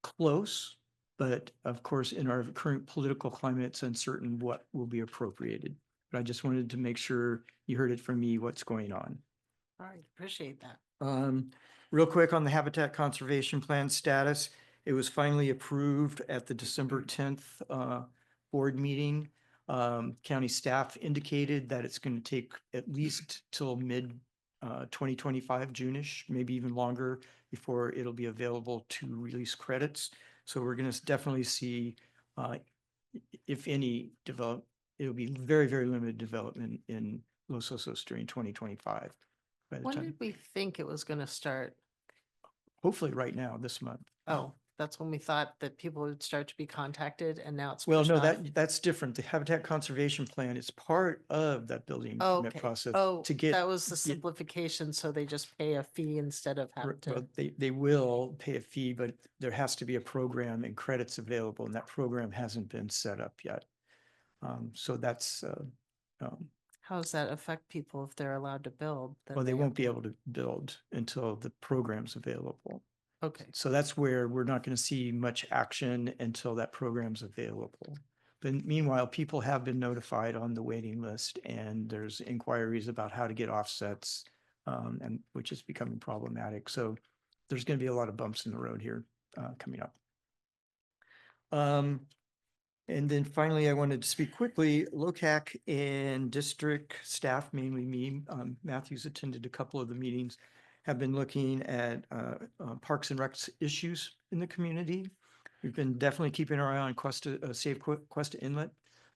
close. But of course, in our current political climate, it's uncertain what will be appropriated. But I just wanted to make sure you heard it from me, what's going on.
All right, appreciate that.
Real quick on the Habitat Conservation Plan status, it was finally approved at the December 10th board meeting. County staff indicated that it's going to take at least till mid 2025, June-ish, maybe even longer, before it'll be available to release credits. So we're going to definitely see, if any, it'll be very, very limited development in Los Osos during 2025. By the
When
time,
did we think it was gonna start?
hopefully right now, this month.
Oh, that's when we thought that people would start to be contacted and now it's
Well,
pushed
no,
off.
that's different. The Habitat Conservation Plan is part of that building permit
Okay.
process
Oh,
to get.
that was the
get-
simplification, so they just pay a fee instead of having
Well,
to.
they will pay a fee, but there has to be a program and credits available, and that program hasn't been set up yet. So that's,
How does that affect people if they're allowed to build? Then
well, they
have
won't be able to build until the program's available.
Okay,
So that's where we're not going to see much action until that program's available. But meanwhile, people have been notified on the waiting list and there's inquiries about how to get offsets, and which is becoming problematic. So there's going to be a lot of bumps in the road here coming up. And then finally, I wanted to speak quickly, LOCAC and district staff, mainly me, Matthew's attended a couple of the meetings, have been looking at Parks and Recs issues in the community. We've been definitely keeping our eye on Safe Cuesta Inlet.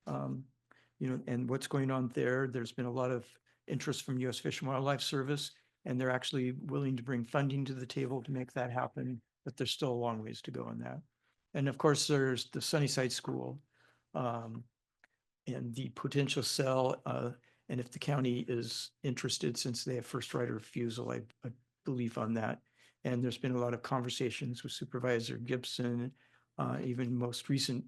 And what's going on there. There's been a lot of interest from U.S. Fish and Wildlife Service, and they're actually willing to bring funding to the table to make that happen, but there's still a long ways to go on that. And of course, there's the Sunnyside School and the potential sell. And if the county is interested, since they have first right of refusal, I believe on that. And there's been a lot of conversations with Supervisor Gibson. Even most recent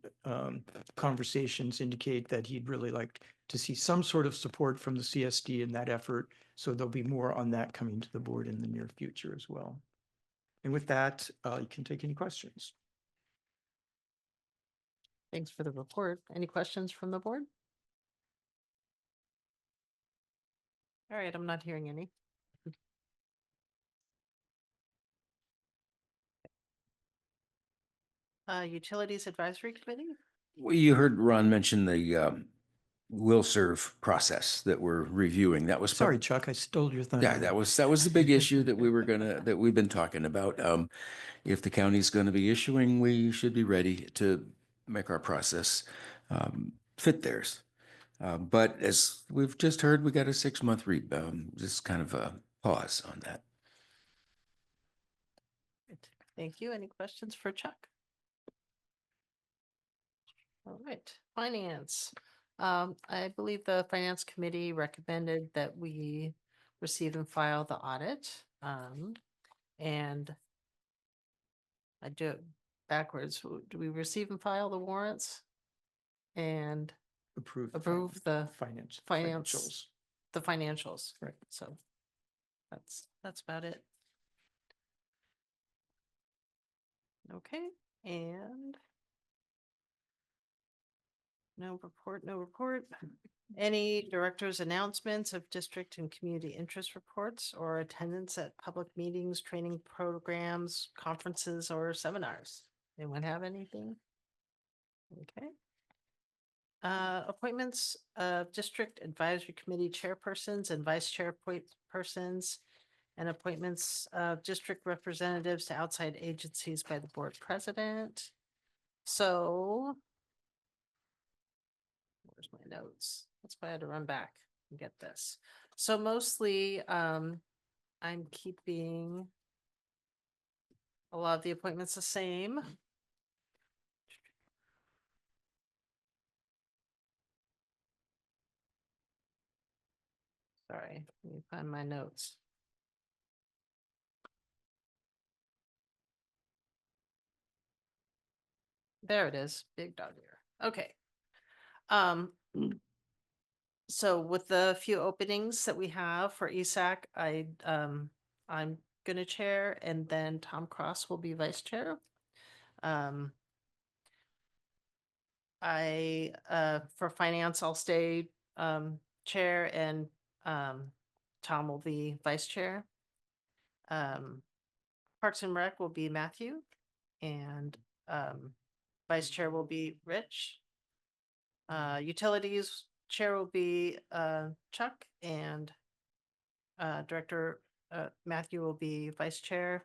conversations indicate that he'd really like to see some sort of support from the CSD in that effort. So there'll be more on that coming to the board in the near future as well. And with that, you can take any questions.
thanks for the report. Any questions from the board? All right, I'm not hearing any. Utilities Advisory Committee?
Well, you heard Ron mention the will serve process that we're reviewing. That was
Sorry, Chuck, I stole your thunder.
Yeah, that was the big issue that we've been talking about. If the county's gonna be issuing, we should be ready to make our process fit theirs. But as we've just heard, we got a 6-month just kind of a pause on that.
Thank you. Any questions for Chuck? All right, finance. I believe the finance committee recommended that we receive and file the audit. And I do it backwards. Do we receive and file the warrants? And
Approve
the
finance
financials. The financials.
Right.
So that's about it. Okay, and no report. Any directors' announcements of district and community interest reports or attendance at public meetings, training programs, conferences, or seminars? Anyone have anything? Okay. Appointments of district advisory committee chairpersons and vice chairpersons, and appointments of district representatives to outside agencies by the board president. So where's my notes? That's why I had to run back and get this. So mostly, I'm keeping a lot of the appointments the same. Sorry, let me find my notes. There it is, big dog here. Okay. So with the few openings that we have for ESAC, I'm gonna chair, and then Tom Cross will be vice chair. For finance, I'll stay chair, and Tom will be vice chair. Parks and Rec will be Matthew, and vice chair will be Rich. Utilities chair will be Chuck, and director Matthew will be vice chair.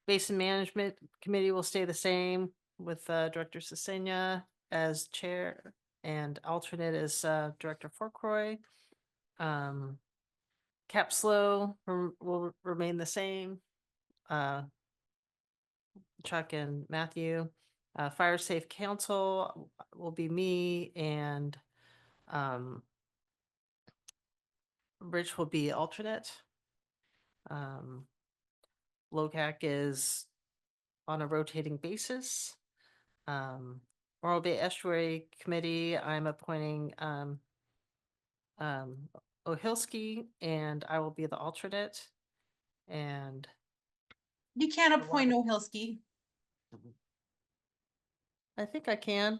Basin Management Committee will stay the same with Director Cesena as chair, and alternate is Director Forkroy. Capslow will remain the same. Chuck and Matthew. Fire Safe Council will be me, and Rich will be alternate. LOCAC is on a rotating basis. Morro Bay Estuary Committee, I'm appointing Ohilski, and I will be the alternate. And
You can't appoint Ohilski.
I think I can.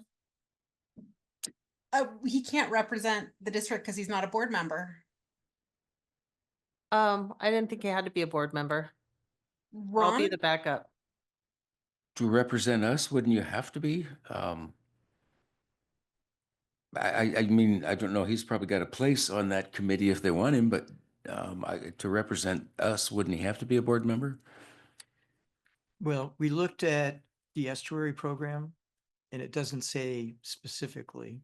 He can't represent the district because he's not a board member.
I didn't think he had to be a board member. I'll be
Ron,
the backup.
To represent us, wouldn't you have to be? I mean, I don't know, he's probably got a place on that committee if they want him, but to represent us, wouldn't he have to be a board member?
Well, we looked at the estuary program and it doesn't say specifically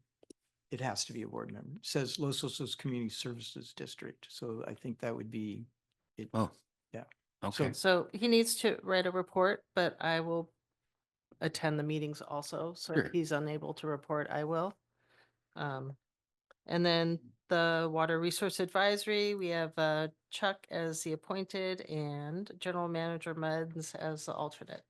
it has to be a board member. It says Los Osos Community Services District. So I think that would be it.
Oh.
Yeah.
Okay.
So he needs to write a report, but I will attend the meetings also. So
Sure.
if he's unable to report, I will. And then the Water Resource Advisory, we have Chuck as the appointed and General Manager Muds as the alternate.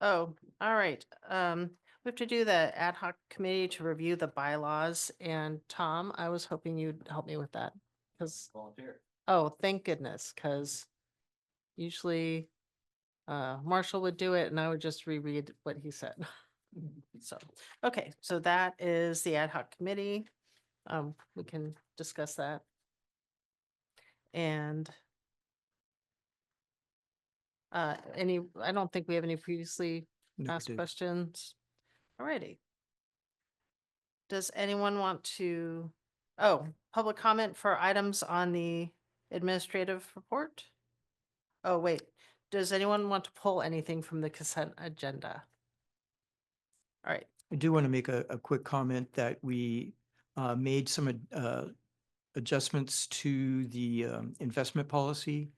Oh, all right. We have to do the ad hoc committee to review the bylaws. And Tom, I was hoping you'd help me with that. Because oh, thank goodness, because usually Marshall would do it and I would just reread what he said. So, okay, so that is the ad hoc committee. We can discuss that. And I don't think we have any previously
No, we
asked
did.
questions. Alrighty. Does anyone want to, oh, public comment for items on the administrative report? Oh, wait, does anyone want to pull anything from the consent agenda? All right,
I do want to make a quick comment that we made some adjustments to the investment policy,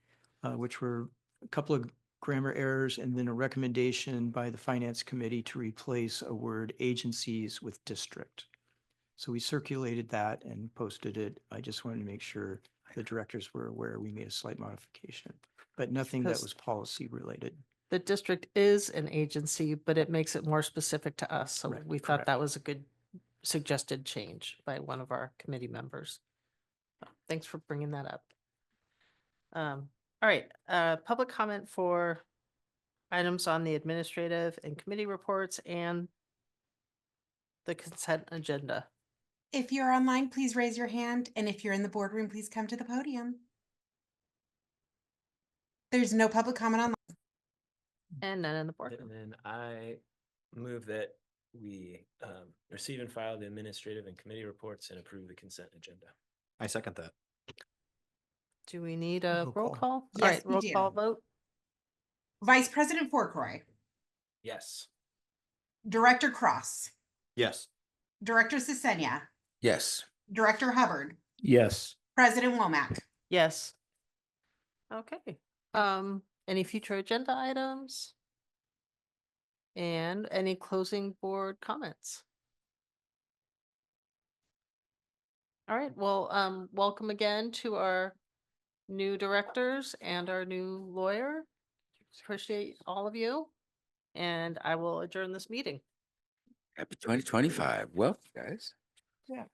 which were a couple of grammar errors and then a recommendation by the Finance Committee to replace a word agencies with district. So we circulated that and posted it. I just wanted to make sure the directors were aware we made a slight modification, but nothing that
Because-
was policy related.
the district is an agency, but it makes it more specific to us. So
Right,
we thought
correct.
that was a good suggested change by one of our committee members. Thanks for bringing that up. All right, public comment for items on the administrative and committee reports and the consent agenda.
if you're online, please raise your hand. And if you're in the boardroom, please come to the podium. There's no public comment online.
And none in the board.
And then I move that we receive and file the administrative and committee reports and approve the consent agenda.
I second that.
Do we need a
Roll
roll
call.
call? All
Yes,
right,
we
roll
do.
call vote.
Vice President Forkroy,
Yes.
Director Cross,
Yes.
Director Sisenia,
Yes.
Director Hubbard,
Yes.
President Womack.
Yes. Okay, any future agenda items? And any closing board comments? All right, well, welcome again to our new directors and our new lawyer. Appreciate all of you. And I will adjourn this meeting.
Happy 2025. Well, guys.
Yeah.